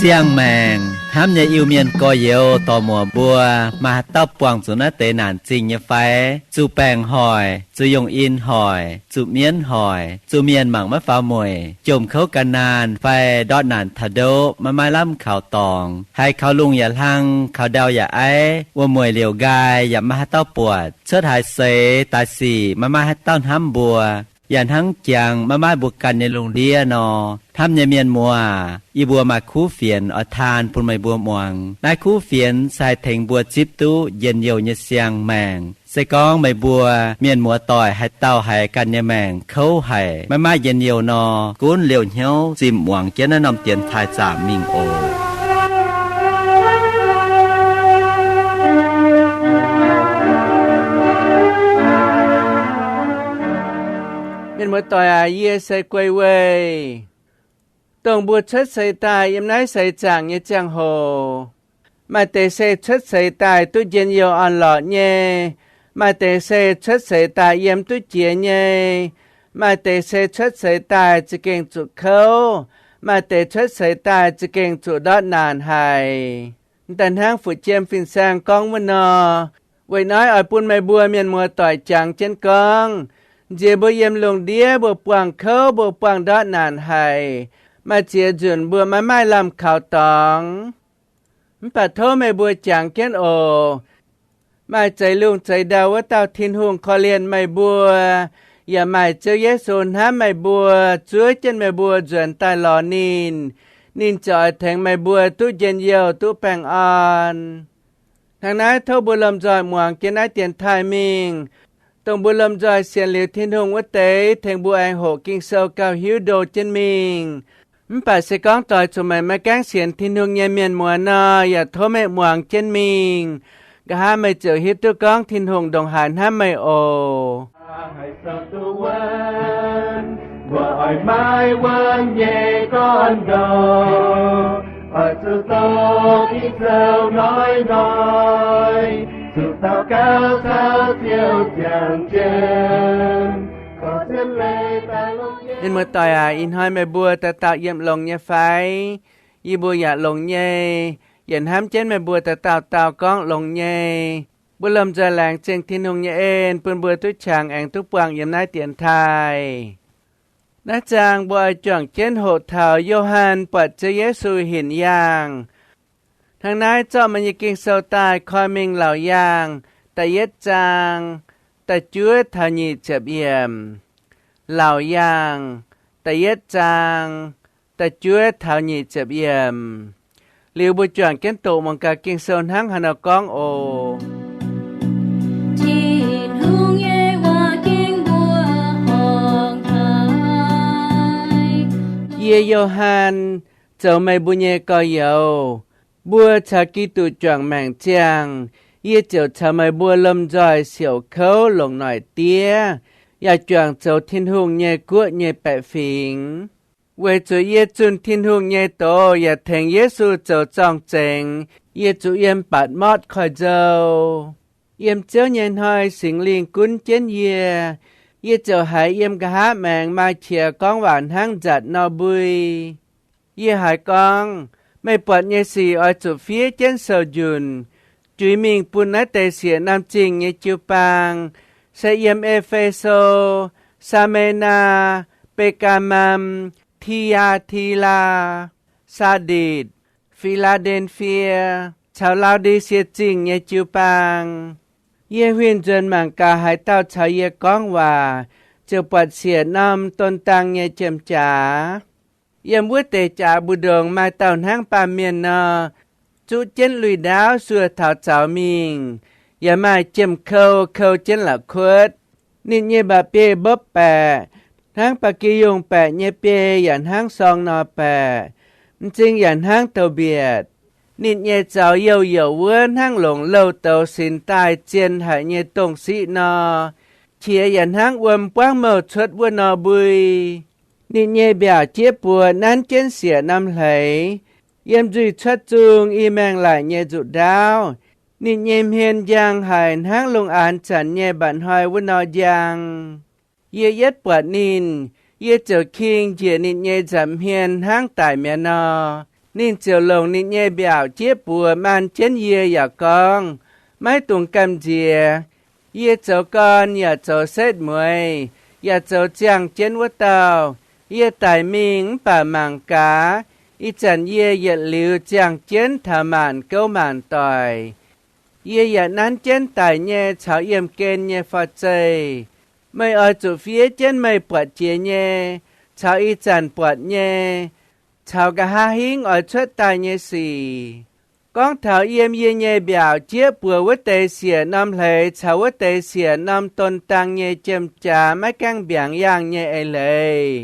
Siang màng hám nhà yêu miền coi yêu tò mùa bùa mà tóc quàng xuống nó tệ nạn trình như phái chú bèng hỏi chú dùng in hỏi chú miến hỏi chú miền mảng mất phá mùi chùm khấu cả nàn phai đọt nàn thà đô mà mai lắm khảo tòng hay khảo lungอย่าลังkhảo đauอย่าไอ้ว่ามวยเหลียวกายอย่ามาให้เต้าปวดเชิดหายเสตายสี่มาให้เต้าห้ำบัวอย่าทั้งจังมาบุกกันในโรงเรียนนอทำในเมียนมัวอีบัวมาคู่เฟียนอทานปุ่นไม่บัวมวงนายคู่เฟียนใส่เถงบัวจิบตู้เย็นเยียวเยเสียงแมงใส่กองไม่บัวเมียนมัวต่อยให้เต้าให้กันเยแมงเขาให้มาเย็นเยียวนอกุ้นเหลียวเหี้ยวจิมหวังเจ้านำเตียนทายจ่ามิงโอmột tòa ye say quay quay tổng bùa chất say tài em nói say chẳng như chẳng hồ mà tề say chất say tài tôi diễn yêu ăn lọ nhé mà tề say chất say tài em tôi chia nhé mà tề say chất say tài chỉ kinh chủ khâu mà tề chất say tài chỉ kinh chủ đót nàn hài tần hang phụ chiêm phiên sang con muốn nọ vậy nói ở buôn mày bùa miền mùa tỏi chẳng trên con Dì bố yếm lùng đĩa bố quảng khâu bố quảng đót nàn hài mà chìa dùn bố mà mai làm khảo tóng bà thô mày bố chẳng kiến ồ mà chạy lùng chạy đầu ở tàu thiên hùng khó liền mày bốอย่าmày chơi yế xôn há mày bố chuối chân mày bố dùn tai lò nín chọi thèng mày bố tú dên dầu tú bèng on thằng nái thô bố lầm dòi muang kiến ái tiền thai mình tổng bùa lâm dòi xiên liều thiên hùng quốc tế thành bùa anh hộ kinh sâu cao hiếu đồ chân mình bà sẽ có tỏi cho mày mà cán xiên thiên hùng nhà miền mùa nọ và thô mẹ muang chân mình cả hai mày chở hiếp tôi con thiên hùng đồng hành hai mày ồ hãy sao tu quên vừa hỏi mai quên về con đầu hỏi sự tốt đi sao nói sự tao cao sao chiều chẳng trên có trên lê ta lúc in một tòa in hai mẹ bùa ta tạo yếm lồng nha phái y bùa dạ lồng nhê dần hám trên mẹ bùa ta tạo con lồng nhê bùa lâm ra làng trên thiên hùng nha en bùa bùa tuyết chàng ảnh túc quang yếm nái tiền thai nát chàng bùa chọn trên hộ thảo Johann bật cho Giê-xu hiển yangทางนั้นเจ้ามันยังกินเสาตายคอยมิงเหล่ายางแต่เย็ดจางแต่จ้วยทานีเจ็บเยี่ยมเหล่ายางแต่เย็ดจางแต่จ้วยทานีเจ็บเยี่ยมหลิวบุจวนเก้นโตมังกากินเสาทั้งหันกองโอเยโยฮันเจ้าไม่บุญเยก็เยาbùa cha kỳ tụ chọn mảng chàng, ye chiều cha mày bùa lâm dòi xỉu khấu lồng nổi tía, ya chọn châu thiên hùng nhẹ cuộn nhẹ bẹ phình. Về chủ ye chun thiên hùng nhẹ tổ, ya thành Giê-xu châu trọng chênh, ye chủ yếm bát mót khỏi dâu. Yếm chiếu nhện hơi xỉn liên cún chén ye châu hải yếm cả hát mảng mai chìa con vạn hăng giật no bùi. Ye hải con,ไม่ปวดเยสีออยจุดphía trên sầu dùnจุยมิงปุ่นนัดเตเสียนำจริงเยจิวปังเซเยมเอเฟโซซาเมนาเปกามัมทิยาทีลาซาดิดฟิลาเดลเฟียชาวลาวดีเสียจริงเยจิวปังเยหวินจนมังกาหายเต้าชาวเยก้องว่าเจ้าปวดเสียนำต้นตังเยเจมจ๋าyếm bút tề trả bù đường mai tàu hang pa miền nọ chú chân lùi đáo xua thảo chảo mình yếm mai chêm khâu chân là khuất nên như bà bê bóp bè hang pa kỳ dùng bè như bê yàn hang song nọ bè chính yàn hang tàu biệt nên như cháu yêu vươn hang lồng lâu tàu xin tai chiên hại như tổng sĩ nọ chia yàn hang uom quang màu chuột vươn nọ bùi nên nhẹ bèo chia bùa nán trên xỉa năm lấy Yếm duy chất chung y mang lại nhẹ dụ đáo. Nị nhêm hiên giang hành háng lung án chẳng nhẹ bạn hỏi vô nọ giang. Yê yết bọt nín, yê trở kinh dịa nị nhẹ giảm hiên háng tài mẹ nọ. Nín chiều lồng nị nhẹ biểu chiếc bùa man chén yê yà con. Mái tùng cầm dìa, yê cháu con yà cháu xét muối, yà cháu chàng chén vô tàu. Yê tài minh bà mạng cá, y chẳng yê yết lưu chàng chén thả màn câu màn tòi. Yê yà nán chén tài nhé cháu yếm kênh nhé phá chây. Mày ở chỗ phía chén mày bọt chế nhé, cháu y chẳng bọt nhé. Cháu cả ha hính ở chất tài nhé xì. Con thảo yếm yê nhé biểu chiếc bùa vất tê xỉa năm lệ, cháu vất tê xỉa năm tôn tăng nhé châm trà mấy căng biảng yang nhé ấy lệ.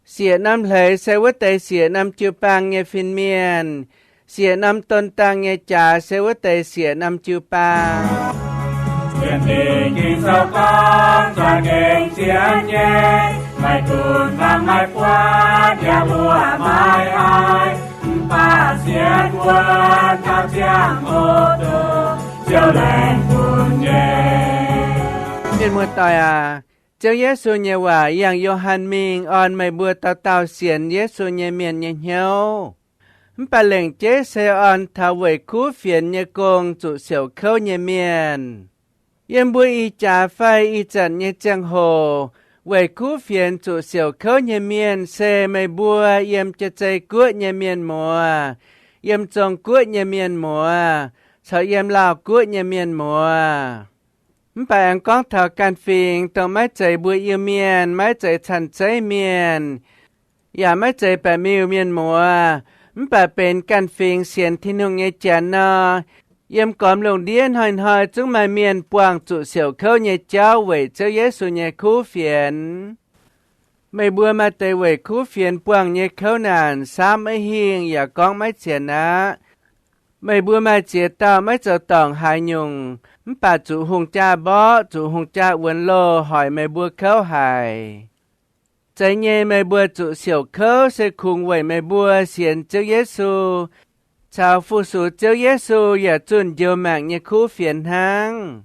Xỉa năm lệ sẽ vất tê xỉa năm chiêu bang nhé phiên miền. Xỉa năm tôn tăng nhé trà sẽ vất tê xỉa năm chiêu bang. Chuyện tình kinh sao con cho kinh xiên nhé. Mày tuôn vang mày qua nhà bùa mai ai. Ba xiên qua cao chiang ô tô chiều lên buồn nhé. Nên mùa tòi à, cháu Giê-xu nhé hòa yang Yohan Minh on mày bùa tao tao xiên Giê-xu nhé miền nhé nhau. Bà lệnh chế xe on thảo vệ cú phiền nhé công trụ xỉu khâu nhé miền. Yếm bùa y trả phai y chẳng nhé chẳng hồ. Vệ cú phiền trụ xỉu khâu nhé miền xe mày bùa yếm chế chay cuốt nhé miền mùa. Yếm trông cuốt nhé miền mùa. Cháu yếm lao cuốt nhé miền mùa. Bà anh con thảo can phiền tông máy chạy bùa yêu miền, máy chạy chẳng cháy miền. Dạ máy chạy bà miêu miền mùa. Bà bên can phiền xiên thiên hùng nhé chán nọ. Yếm còm lồng điên hỏi hỏi chúng mày miền quảng trụ xỉu khâu nhé cháu về cháu Giê-xu nhé khu phiền. Mày bùa mà tê về khu phiền quảng nhé khâu nàn xám ấy hiền dạ con máy chén á. Mày bùa mà chế tao máy trở tổng hai nhung. Bà chủ hùng cha bó, chủ hùng cha uốn lô hỏi mày bùa khâu hài. Cháy nhé mày bùa chủ xỉu khâu sẽ khung về mày bùa xiên cháu Giê-xu. Cháu phụ sủ cháu Giê-xu dạ chuẩn dâu mạng nhé khu phiền hăng.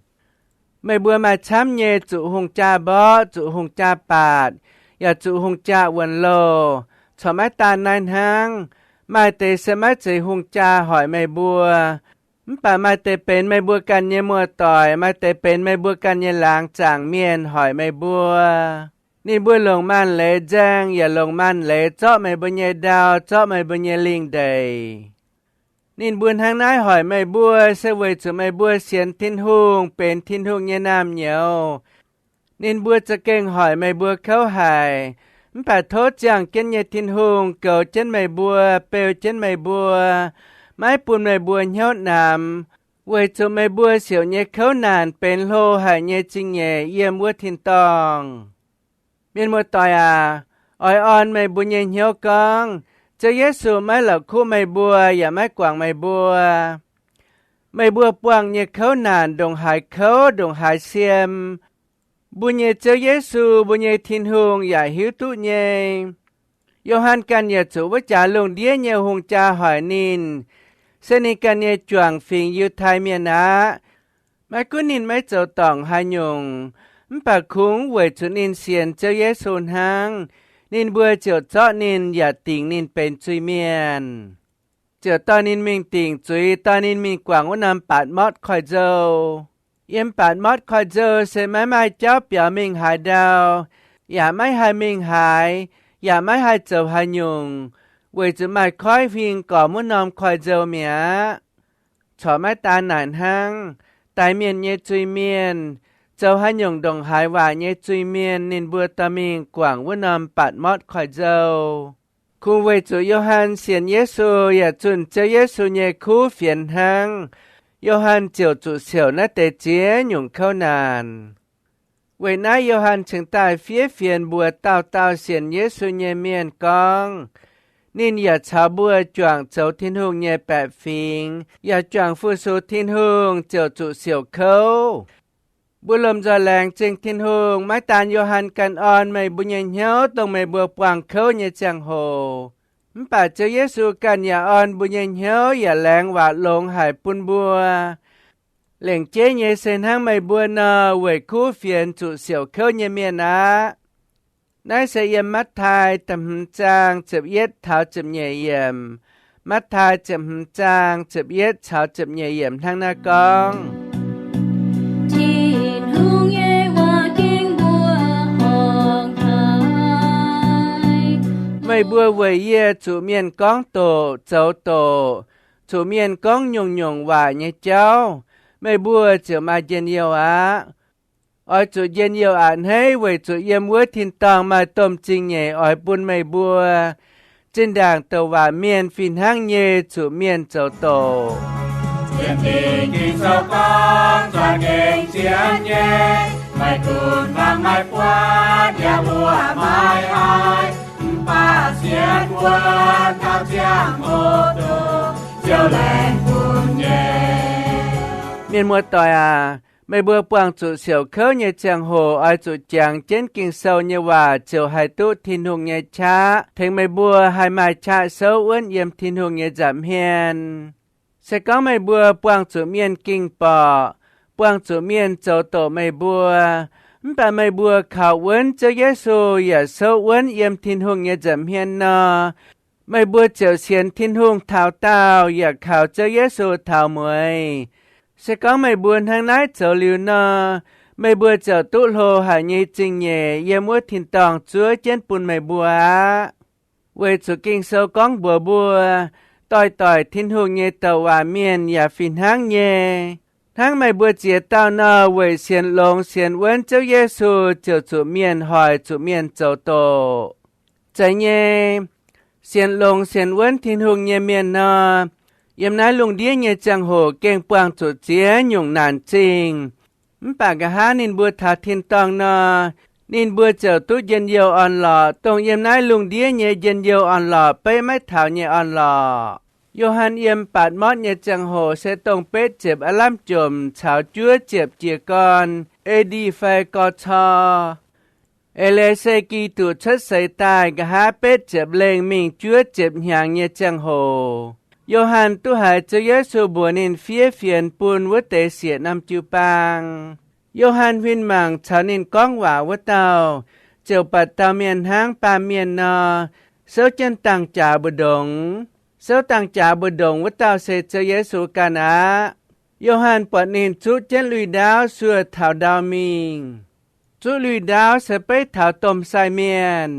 Mày bùa mà chám nhé chủ hùng cha bó, chủ hùng cha bạt, dạ chủ hùng cha uốn lô. Cho mái ta nайн hăng. Mai tê sẽ mái chế hùng cha hỏi mày bùa. Bà mai tê bên mày bùaกันnhé mùa tỏi, mai tê bên mày bùaกันnhé láng chẳng miền hỏi mày bùa. Nên bùa lồng man lễ giang, dạ lồng man lễ chọ mày bùa nhé đào, chọ mày bùa nhé linh đầy. Nên buồn hàng nái hỏi mày bùa, sẽ về cho mày bùa xiên thiên hùng, bên thiên hùng nhé nam nhiều. Nên bùa cho kênh hỏi mày bùa khâu hài. Bà thốt chẳng kiến nhé thiên hùng, cầu chân mày bùa, bèo chân mày bùa. Mái buồn mày bùa nhốt nằm. Về cho mày bùa xỉu nhé khâu nàn, bên lô hải nhé chinh nhé, yếm bùa thiên tòng. Miền mùa tòi à, oi on mày bùa nhé nhô con. Cháu Giê-xu mái là khu mày bùa, dạ mái quảng mày bùa. Mày bùa quảng nhé khâu nàn, đồng hải khâu, đồng hải xiêm. Bùa nhé cháu Giê-xu, bùa nhé thiên hùng, dạ hiếu tụ nhé. Yohan can nhé chủ với trả lùng đĩa nhé hùng cha hỏi nín. Sẽ nín can nhé choàng phiền yêu thai miền á. Mày cứ nín mấy cháu tổng hai nhung. Bà khung về chủ nín xiên cháu Giê-xu hăng. Nín bùa chiều chọ nín dạ tình nín bên chui miền. Chiều to nín mình tình chui, to nín mình quảng u nằm bát mót khỏi dâu. Yếm bát mót khỏi dâu sẽ mái mai cháu biểu mình hài đào. Dạ mái hai mình hài, dạ mái hai dâu hai nhung. Vì chú mái khói phiên có muốn nằm khỏi dâu mía. Chó mái ta nản hăng, tài miền nhé chui miền. Cháu hai nhung đồng hải và nhé chui miền nên bùa ta mình quảng vô nằm bát mót khỏi dâu. Cùng với chủ Yohan xiên Giê-xu và chuẩn cháu Giê-xu nhé khu phiền hăng. Yohan chiều chủ xỉu nát tế chế nhung khâu nàn. Vì nãy Yohan chứng tài phía phiền bùa tao tao xiên Giê-xu nhé miền con. Nênอย่าcháu bùa choàng cháu thiên hùng nhé bẹ phiền.อย่าchoàng phụ số thiên hùng chiều chủ xỉu khâu. Bùa lầm gió làng trên thiên hùng, mái tàn Yohan can on mày bùa nhé nhớ tông mày bùa quảng khâu nhé chẳng hồ. ป่าเจ้าเยซูกันอย่าอ่อนบุญเหียวอย่าแรงว่าลงหายปุ่นบัวเหล่งเจ๊เยเซนทั้งไม่บัวนอเวยคู่เฟียนจุเสี่ยวเข้าเยเมียนะนายเสียมัดทายตำจางจับเย็ดเท้าจับเยี่ยมมัดทายจับจางจับเย็ดเท้าจับเยี่ยมทั้งหน้ากองไม่บัวเวยเย่จูเมียนก้องโตเจ้าโตจูเมียนก้องยงว่าเนี่ยเจ้าไม่บัวจะมาเย็นเยียวอ้อยจุเย็นเยียวให้ไว้จุเยี่ยมวัวทินตองมาต้มจริงใหญ่อ้อยปุ่นไม่บัวจินด่างตัวว่าเมียนฟินห้างเยจุเมียนเจ้าโต天地经受光，转经显耶，ไม่ตุนฟังไม่ปวดอย่าบัวไม่อายป้าเสียนวัวข้าวเจียงโอโตเจ้าแหลงปุ่นเย่เมียนมัวต่อยไม่บัวปวงจุเสียวเขาเนี่ยจังโหอ้อยจุจังเจนกิงเศร้าเนี่ยว่าเจ้าให้ตุทินหงเนี่ยช้าถึงไม่บัวให้มาช้าเศร้าอ้วนเยี่ยมทินหงเนี่ยจับเฮียนเสก็ไม่บัวปวงจุเมียนกิงปอปวงจุเมียนเจ้าโตไม่บัวแต่ไม่บัวข่าวเว้นเจ้าเยซูอย่าเศร้าเว้นเยี่ยมทินหงเนี่ยจับเฮียนนอไม่บัวเจ้าเสียนทินหงเท้าเต้าอย่าข่าวเจ้าเยซูเท้ามวยเสก็ไม่บัวทางนั้นเจ้าลิวนอไม่บัวเจ้าตุโลหายี่จริงเย่เยี่ยมวัวทินตองจัวเจนปุ่นไม่บัวเวจุกิงเศร้าก้องบัวต่อยทิ้นหูเงตว่าเมียนอย่าฟินห้างเงทั้งไม่บัวเจียเต้านอเวยเสียนลงเสียนเว้นเจ้าเยซูเจ้าจุเมียนหอยจุเมียนเจ้าโตใจเงเสียนลงเสียนเว้นทิ้นหูเงเมียนนอยำนั้นลุงเดียเงจังโหเก่งปวงจุเจียหยุ่งนานจริงปากกะหานินบัวทาทินตองนอนินบัวเจ้าตุเย็นเยียวอ่อนหล่อตรงยำนั้นลุงเดียเงเย็นเยียวอ่อนหล่อไปไม่เท่าเงอ่อนหล่อโยฮันเอี่ยมปาดมอดเนจังโหเสตงเป็ดเจ็บอลัมจมชาวจั่วเจ็บเจียกอนเอดีไฟกอทอเอเลเซกีตูชัดใส่ตายกะหาเป็ดเจ็บเลงมิงจั่วเจ็บหางเนจังโหโยฮันตุหายเจเยซูบัวนินเฟียนปูนวะเตเสียนำจูปางโยฮันวินมังชาวนินก้องหว่าวะเตาเจ้าปัดเตาเมียนห้างปาเมียนนอเซาจันตังจ่าบดงเจ้าต่างจ่าบดงวัตตาเซเจเยซูกานะโยฮันปนินจุเจนลุยดาวสัวถาวดาวมิงจุลุยดาวเสไปถาวตมไซเมียน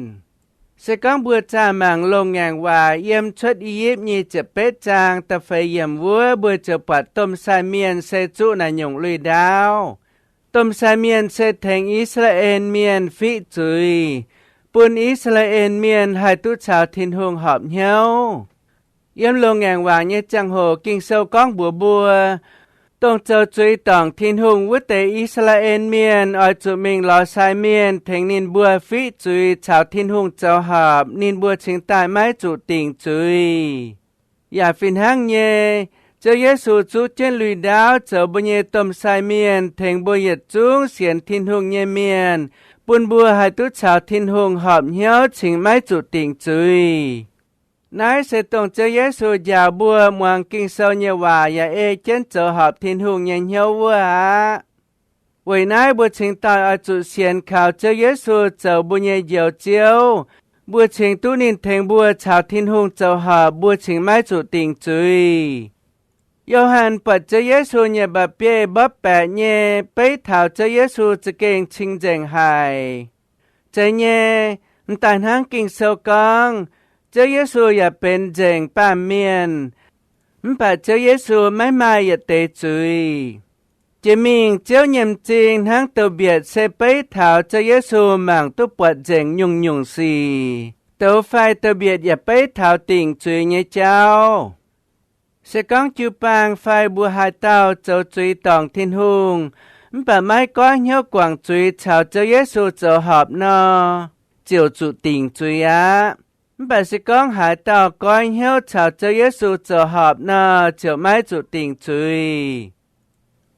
เสกังบัวจ่ามังลงแงงว่าเยี่ยมชดอียิปยีจะเป็ดจางตะไฟเยี่ยมวัวบัวจะปัดตมไซเมียนเซจุนายงลุยดาวตมไซเมียนเซแทงอิสราเอลเมียนฟิจุยปุนอิสราเอลเมียนให้ตุชาวทินหงหอบเหียวเยี่ยมลงแงงว่าเนี่ยจังโหกิ่งเศร้าก้องบัวต้องเจ้าจุยต่องทินหงวุเตอิสราเอลเมียนออยจุมิงลอไซเมียนแทงนินบัวฟิจุยชาวทินหงเจ้าหอบนินบัวชิงตายไม้จุติงจุยอย่าฟินห้างเยเจ้าเยซูจุเจนลุยดาวเจ้าบุญเยตมไซเมียนแทงบัวเหยียดจุงเสียนทินหงเยเมียนปุนบัวให้ตุชาวทินหงหอบเหี่ยวชิงไม้จุติงจุยนายเสตงเจเยซูยาบัวมวงกิงเซาเนว่าอย่าเอเจนเจอหอบทินหุงยันเหี่ยววัวไว้นายบัวชิงตายอาจุเสียนข่าวเจเยซูเจ้าบุญเยเยียวเจียวบัวชิงตุนินเทงบัวชาวทินหุงเจ้าหอบบัวชิงไม้จุติงจุยโยฮันปัดเจเยซูเนบะเปียบับแปะเนไปถาวเจเยซูจะเก่งชิงแจงหายใจเนตายทั้งกิงเซากองเจ้าเยซูอย่าเป็นเจงป้าเมียนป่าเจ้าเยซูไม่มาอย่าเตจุยจะมิงเจ้าเยี่ยมจริงทั้งตัวเบียดเซไปถาวเจ้าเยซูมังตุปวดเจงยุงสีตัวไฟตัวเบียดอย่าไปถาวติ่งจุยเงเจ้าเสกองจูปางไฟบัวหายเต้าเจ้าจุยตองทินหุงป่าไม้ก้อนเหี้ยวกวางจุยชาวเจ้าเยซูเจ้าหอบนอเจียวจุติ่งจุยbà sĩ con hải tàu coi hiếu chào cho Giê-xu chờ họp nờ chiều mai chủ tình chui.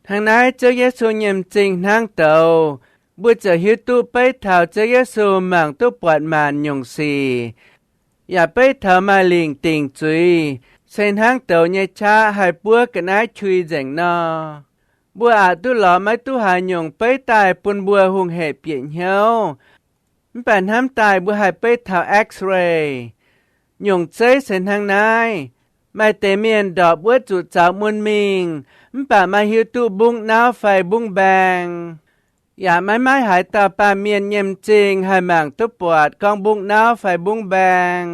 Thằng này cho Giê-xu nhầm trình thang tàu, bữa chờ hiếu tu bấy thảo cho Giê-xu mạng tu bọt màn nhung xì. อย่าไปเถามาลิงติงจุยเส้นทางเต่าเนี่ยช้าให้ปัวกันน้าชุยเจ๋งนอบัวอาจตุหล่อไม่ตุหายงไปตายปนบัวหุงเหเปลี่ยนเหี่ยวมันเป็นห้ามตายบัวให้ไปเถาเอ็กซเรย์ยงเจเส้นทางนายไม่เตเมียนดอกบัวจุดเจ้ามุนมิงมันป่ามาหิวตุบุ้งน้าวไฟบุ้งแบงอย่าไม่หายตาป่าเมียนเยี่ยมจริงให้หมางตุปวดกองบุ้งน้าวไฟบุ้งแบง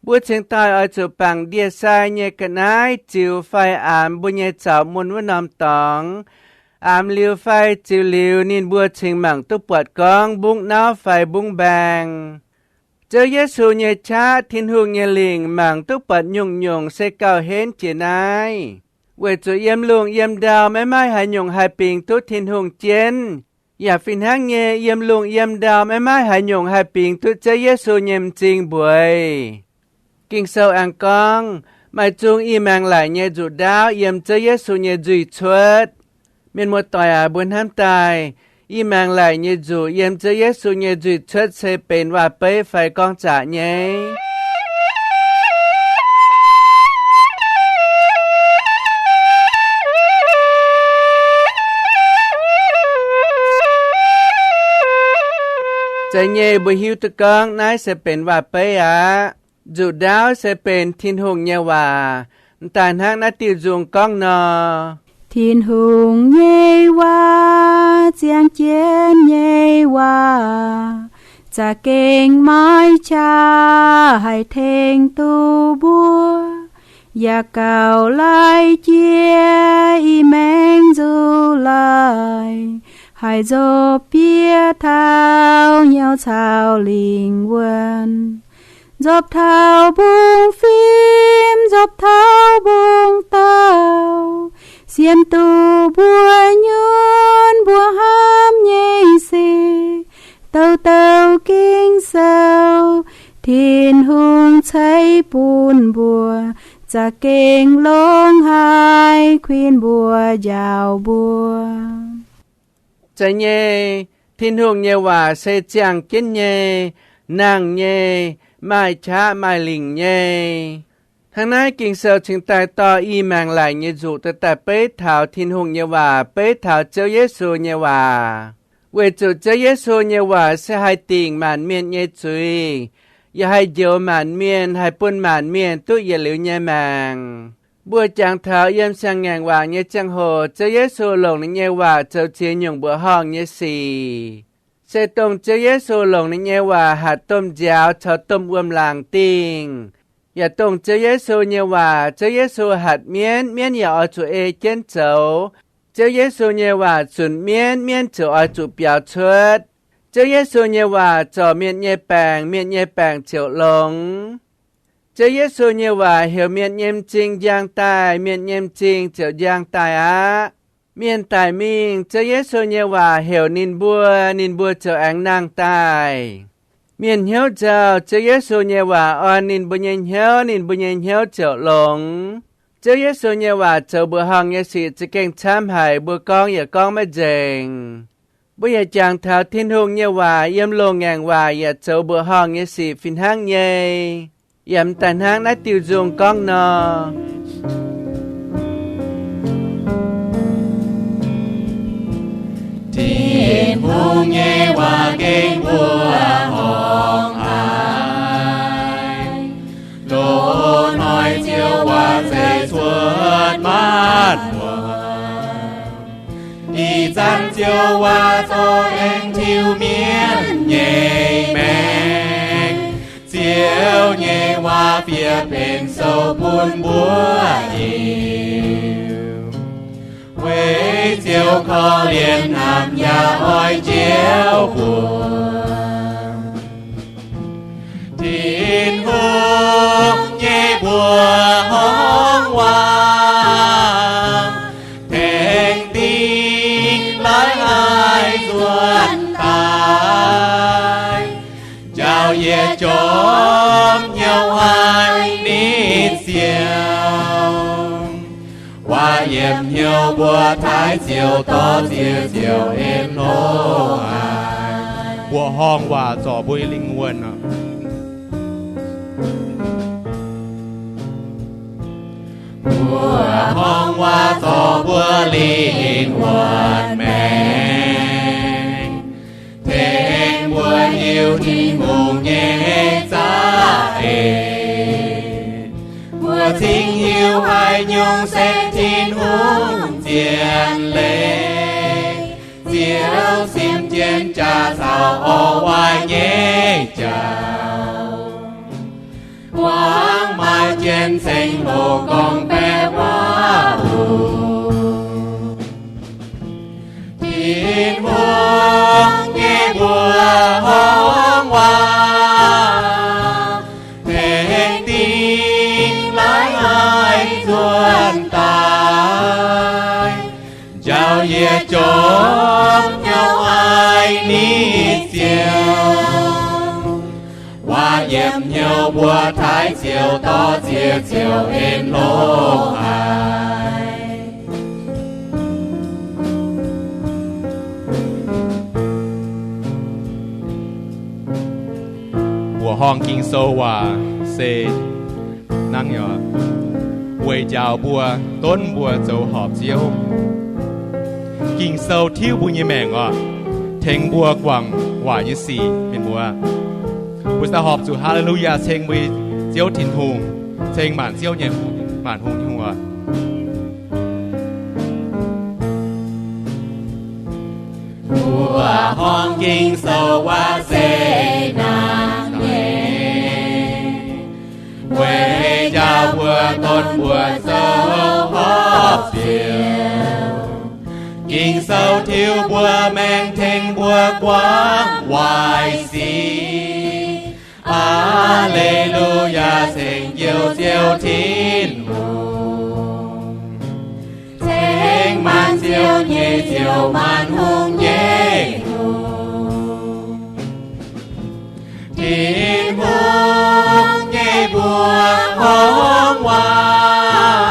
บัวเชียงตายเอาจุปังเดียไซเยกันนายจิวไฟอามบุญเยเจ้ามุนวนอมตองอามลิวไฟจิวลิวนินบัวเชียงหมางตุปวดกองบุ้งน้าวไฟบุ้งแบงเจอเยซูเยชาทินหุงเยลิงหมางตุปัดยงเสเก่าเห็นเจนายเวจูเยี่ยมลุงเยี่ยมดาวไม่หายยงหายปิงตุทินหุงเจนอย่าฟินหางเยเยี่ยมลุงเยี่ยมดาวไม่หายยงหายปิงตุเจอเยซูเยี่ยมจริงบวยกิ่งเซาอังกองไม่จุงอีแมงไหลเยจูดาวเยี่ยมเจอเยซูเยจุยชดเมียนมดต่อยอาบุญห้ามตายอีแมงไหลเยจูเยี่ยมเจอเยซูเยจุยชดเซเป็นว่าเป้ไฟกองจ่าเยใจเย่บุหิวตะกองนายเสเป็นว่าเป้อะจุดดาวเสเป็นทินหงเยวาตานหักนาติวจุงกองนอทินหงเยวาเจียงเจียนเยวาจะเก่งไม้ชาให้เทงตูบัวอย่าเก่าไล่เจียอีแมงจูไลให้โจเปียเท้าเหยียวเท้าลิงวันจบเท้าบุงฟิมจบเท้าบุงเต้าเสียนตูบัวยืนบัวห้ามเย่สิเต้ากิ้งเศร้าทินหุงใช้ปูนบัวจะเก่งลงหายควีนบัวยาวบัวใจเย่ทินหงเยว่าเสจียงกินเย่นางเย่ไม่ช้าไม่ลิงเย่ทางนั้นกิ่งเซลจึงตายต่ออีแมงไหลเยจูแต่เป้เท้าทินหงเยว่าเป้เท้าเจ้าเยซูเยว่าเวจูเจ้าเยซูเยว่าเสให้ติ่งมันเมียนเยจุยอย่าให้เดียวมันเมียนให้ปุ่นมันเมียนตุอย่าเหลียวเยแมงบัวจางเท้าเยี่ยมเสียงแงงว่าเยจังโหเจ้าเยซูหลงในเยว่าเจ้าเจียนยงบัวห้องเยสีเสตรงเจ้าเยซูหลงในเยว่าหัดต้มยาวชอต้มอ้วมลางติงอย่าตรงเจ้าเยซูเยว่าเจ้าเยซูหัดเมียนอย่าเอาจุเอเจนเจ้าเจ้าเยซูเยว่าจุนเมียนเจ้าเอาจุเปียวชดเจ้าเยซูเยว่าจ่อเมียนเยแปงเจียวหลงเจ้าเยซูเยว่าเหี่ยวเมียนเยมจริงยางตายเมียนเยมจริงเจียวยางตายเมียนตายมิงเจ้าเยซูเยว่าเหี่ยวนินบัวเจ้าแองนางตายเมียนเหี่ยวเจ้าเยซูเยว่าออนินบุญเหี่ยวเจ้าหลงเจ้าเยซูเยว่าเจ้าบัวห้องเยสีจะเก่งช้ำหายบัวกองอย่ากองไม่เจงบัวอย่าจางเท้าทินหงเยว่าเยี่ยมลงแงงว่าอย่าเจ้าบัวห้องเยสีฟินห้างเยยำแต่ห้างนัดติวจงกองนอทินหงเยว่าเก่งบัวห้องอายโลน้อยเจียวว่าใจชวนมาดว่าอีจันเจียวว่าโตเองทิวเมียนเย่แมงเจียวเย่ว่าเปียเป็นโซบุญบัวอิวเว้เจียวขอเลียนน้ำยาอ้อยเจียวบัวทินหงเย่บัวห้องวางแทงตีหลายหายส่วนตายเจ้าเย่จอมเหี่ยวหายนิดเสียวว่าเยี่ยมเหี่ยวบัวท้ายเจียวต่อเจียวเอ็มโนบัวห้องว่าจ่อบุยลิงวน bùa hong hoa thọ bùa linh hoàn mẹ thêm bùa yêu thiên hùng nhẹ giá bùa thiên yêu hai nhung sẽ thiên hùng tiền lệ diệu xiêm chiến trà thảo ô hoa nhé chào quang mai chiến sinh hồ công bé hoa hù thiên vương nghe bùa hóng hoa thế tin lái ai xuân tài chào ye chốn nhau ai ní siêu hoa yếm nhau bùa thái chiều to chiều in lô ai bùa hong kinh sâu hòa xê năng nhỏ quay chào bùa tôn bùa dấu họp chiếu kinh sâu thiếu bùa như mèng à thèn bùa quảng hòa như xì bên bùa bùa ta họp dù hallelujah thèn bùi chiếu thìn hùng thèn màn chiếu nhẹ màn hùng như hùng à bùa hong kinh sâu hòa xê nàng nhẹ quay chào bùa tôn bùa dấu họp chiếu kinh sâu thiếu bùa men thèn bùa quang hoài xì Alleluia thèn diệu thiên hùng thèn man diệu man hùng nhé hùng thiên hùng nhé bùa hóng hoa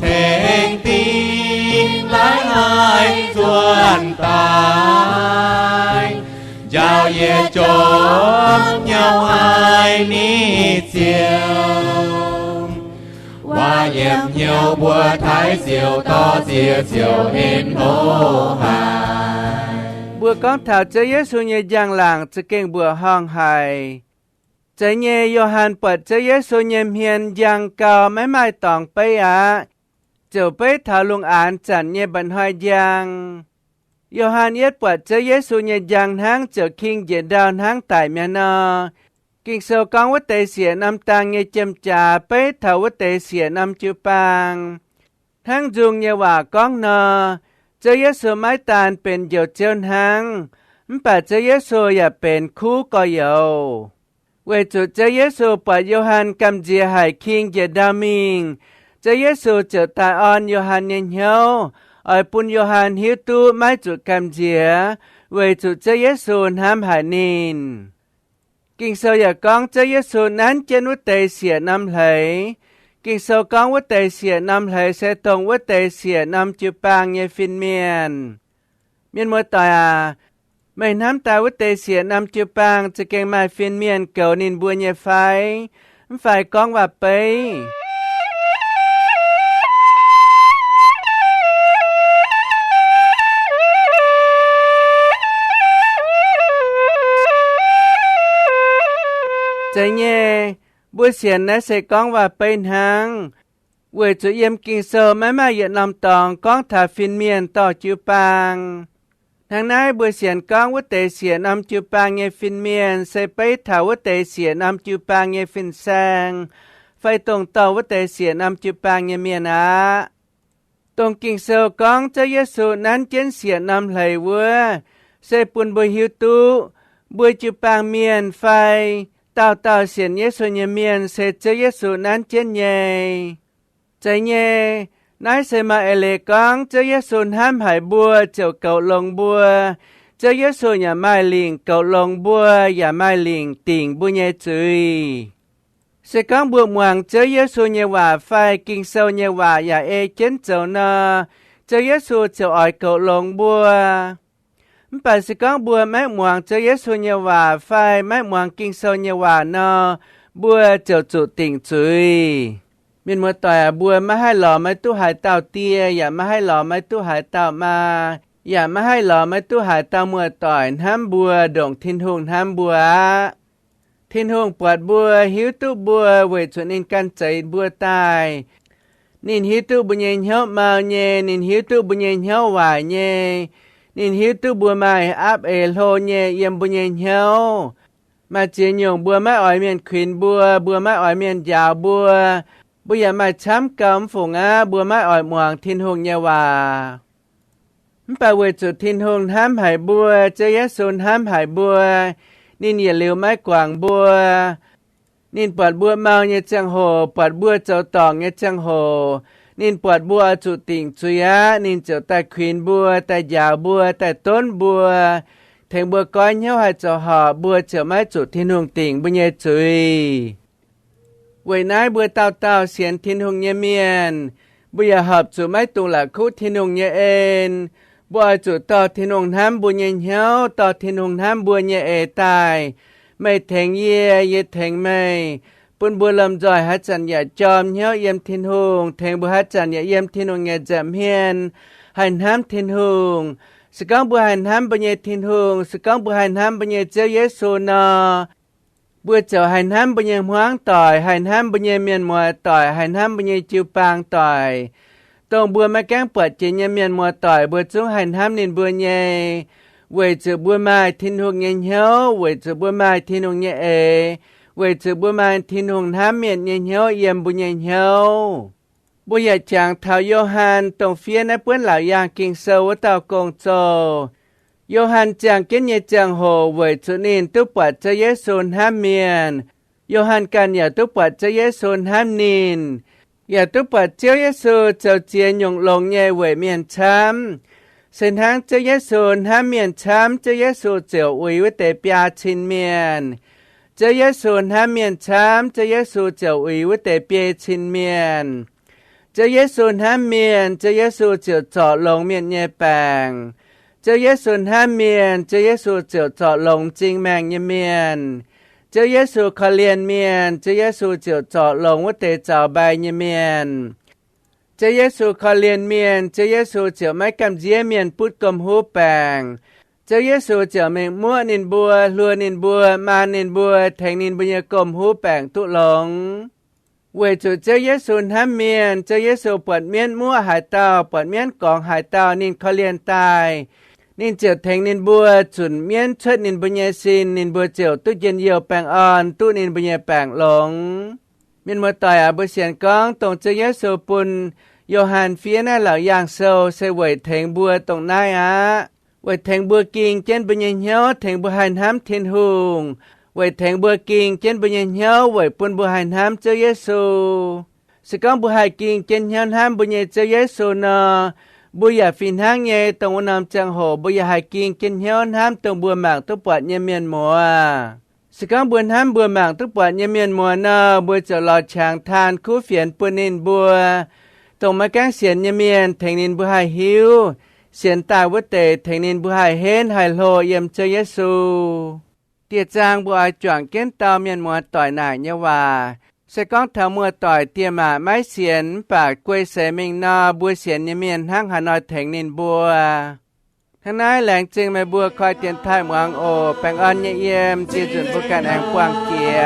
thèn tin lái hai xuân tài giao ye chốn nhau ai ní chiều hoa yếm nhiều bùa thái diệu to chiều in hô hài bùa con thảo cho Giêsu nhẹ giang làng cho kinh bùa hong hài trái nhẹ Johann bật cho Giêsu nhẹ hiền giang cao mấy mai tòng bay á chiều bay thảo lung án chẳng nhẹ bận hoài giang Johann yết bật cho Giêsu nhẹ giang hang cho kinh dễ đào hang tại mẹ nọ kinh sâu con vất tệ xỉa năm tang nhẹ châm trà bay thảo vất tệ xỉa năm chư bang hang dùng nhẹ hòa con nọ cho Giêsu mái tànเป็นdầu chơn hang bà cho Giêsuอย่าเป็นคู่ก็เยาเวจุเจ้าเยซูปะโยฮันกำเจียหายคิงเจดามิงเจ้าเยซูเจอตาออนโยฮันเนียนเฮาไอปุนโยฮันฮิวตูไม่จุกำเจียเวจุเจ้าเยซูห้ามหายนินกิงโซอย่ากองเจ้าเยซูนั้นเจนวัตเตเสียน้ำไหลกิงโซกองวัตเตเสียน้ำไหลเสตรงวัตเตเสียน้ำจุปางเยฟินเมียนมัวตายไม่น้ำตาวัตเตเสียน้ำจืปางจะเก่งมาฟินเมียนเก่านินบัวเยไฟฝ่ายกองว่าไปใจเย่บัวเสียนนะใส่กองว่าไปหางเวจุเยี่ยมกิงโซไม่มาเหยียดนำตองกองถาฟินเมียนต่อจืปางทางนั้นบัวเสียนกองวัตเตเสียนำจูปางเยฟินเมียนใส่ไปถาวัตเตเสียนำจูปางเยฟินแซงไฟตรงต่อวัตเตเสียนำจูปางเยเมียนะตรงกิ่งเซลกองเจ้าเยซูนั้นเจนเสียนำไหลวัวใส่ปุ่นบัวหิวตุบัวจูปางเมียนไฟเต่าเสียนเยซูเยเมียนใส่เจ้าเยซูนั้นเจนเยใจเยนายเสมาเอเลกองเจ้าเยซูห้ามหายบัวเจ้าเก่าลงบัวเจ้าเยซูอย่าไม่ลิงเก่าลงบัวอย่าไม่ลิงติ่งบุญเยจุยเสกองบัวมวงเจ้าเยซูเยว่าไฟกิ่งเซาเยว่าอย่าเอเจนเจ้านาเจ้าเยซูเจ้าอ่อยเก่าลงบัวไปเสกองบัวแม่มวงเจ้าเยซูเยว่าไฟแม่มวงกิ่งเซาเยว่านาบัวเจ้าจุติ่งจุย miền mùa tỏi bùa mà hai lò mấy tu hải tàu tiaอย่ามาให้หล่อmấy tu hải tàuมาอย่ามาให้หล่อmấy tu hải tàu mùa tỏiห้ามบัวดงทินหงห้ามบัวทินหงปวดบัวหิวตุบัวเวทส่วนอินกันใจบัวตายนินหิวตุบุญเย็นเหี่ยวมาเย่นินหิวตุบุญเย็นเหี่ยวหวายเย่นินหิวตุบัวไม้อับเอลโฮเย่เยี่ยมบุญเย็นเหี่ยวมาเจียนหยงบัวไม้อ้อยเมียนขวินบัวไม้อ้อยเมียนยาวบัวอย่ามาช้ำกำฝงบัวไม้อ่อยหมวงทินหงเยาวาไปเวจุดทินหงห้ามหายบัวเจยะโซนห้ามหายบัวนินอย่าเลี้ยวไม้กวางบัวนินปวดบัวเมาเยจังโหปวดบัวเจ้าตองเยจังโหนินปวดบัวจุดติ่งจุยะนินเจ้าแต่ขวินบัวแต่ยาวบัวแต่ต้นบัวแทงบัวก้อยเหี้ยวให้เจ้าหอบัวเจ้าไม้จุดทินหงติ่งบุญเยจุยเวยนายบัวเต่าเสียนทินหงเยเมียนบัวหอบจุไม้ตุงหลักคุทินหงเยเอ็นบัวจุต่อทินหงน้ำบัวเยเหี่ยวต่อทินหงน้ำบัวเยเอตายไม่แทงเยแทงไม่ปุ่นบัวลำจอยฮัจันอย่าจอมเหี่ยวเยี่ยมทินหงแทงบัวฮัจันอย่าเยี่ยมทินหงเยแจมเฮียนหันน้ำทินหงสกังบัวหันน้ำบัวเยทินหงสกังบัวหันน้ำบัวเยเจ้าเยซูนาบัวเจ้าหันห้ามบุญยังหวงต่อยหันห้ามบุญยังเมียนมัวต่อยหันห้ามบุญยังจิวปางต่อยตรงบัวมาแกงปวดเจียนเมียนมัวต่อยบัวจุงหันห้ามนินบัวเย่เวจือบัวไม้ทินหงเงี้ยเหี่ยวเวจือบัวไม้ทินหงเงี้ยเอเวจือบัวไม้ทินหงห้ามเมียนเงี้ยเหี่ยวเยี่ยมบุญยังเหี่ยวบัวใหญ่จางเท้าโยฮันตรงเฟียนเปื้อนเหล่ายางกิงเซวเต่ากงโจโยฮันจางเก็นเยจางโหเวยจุนินตุปวัดจะเยซูนห้ามเมียนโยฮันกันอย่าตุปวัดจะเยซูนห้ามนินอย่าตุปวัดเจ้าเยซูเจ้าเจียนยงลงเยเวยเมียนช้ำเส้นทางจะเยซูนห้ามเมียนช้ำจะเยซูเจียวอุยวิเตปยาชินเมียนจะเยซูนห้ามเมียนช้ำจะเยซูเจียวอุยวิเตเปียชินเมียนจะเยซูนห้ามเมียนจะเยซูเจียวเจาะลงเมียนเยแปงเจ้าเยซูห้ามเมียนเจ้าเยซูเจียวเจาะลงจริงแมงเยเมียนเจ้าเยซูขเลียนเมียนเจ้าเยซูเจียวเจาะลงวัดเตเจ้าใบเยเมียนเจ้าเยซูขเลียนเมียนเจ้าเยซูเจียวไม่กำเจียเมียนพุดกลมหูแปงเจ้าเยซูเจียวเมงมั่วนินบัวลัวนินบัวมานินบัวแทงนินบุญยกลมหูแปงตุหลงเวจุเจ้าเยซูห้ามเมียนเจ้าเยซูปวดเมียนมั่วหายเต้าปวดเมียนกองหายเต้านินขเลียนตายนินเจียวแทงนินบัวจุนเมียนเชิดนินบุญเยซินนินบัวเจียวตู้เย็นเยียวแปงอ่อนตู้นินบุญเยแปงหลงเมียนมัวต่อยบัวเสียนกองตรงเจ้าเยซูปุนโยฮันเฟียน่าเหล่ายางโซเซเวยแทงบัวตรงนายเวยแทงบัวกิงเจนบุญเยเหี่ยวแทงบัวหันห้ามเทนหุงเวยแทงบัวกิงเจนบุญเยเหี่ยวเวยปุนบัวหันห้ามเจ้าเยซูสกังบัวหายกิงเจนเหี่ยวห้ามบุญเยเจ้าเยซูนาบุยาฟินห้างเย่ตรงนำจังโหบุยาหายกิงกินเหี่ยวห้ามตรงบัวหมากตุปวัดเยเมียนมัวสกังบัวห้ามบัวหมากตุปวัดเยเมียนมัวนาบัวจะหลอดช้างทานคู่เฟียนปุนินบัวตรงมาแกงเสียนเยเมียนแทงนินบัวหายหิวเสียนตายวัดเตแทงนินบัวหายเฮนหายโลเยี่ยมเจ้าเยซูเตียจางบัวจ่วงเก้นเตาเมียนมัวต่อยหน่ายเยาวาเสกองเท้ามัวต่อยเตียมาไม้เสียนปากกล้วยเสมิงนาบัวเสียนเยเมียนห้างหานอยแทงนินบัวทั้งนั้นแหลงจึงแม่บัวคอยเตียนท้ายหมวงโอแปงอ่อนเยี่ยมเจียจุนผู้การแองกวางเกีย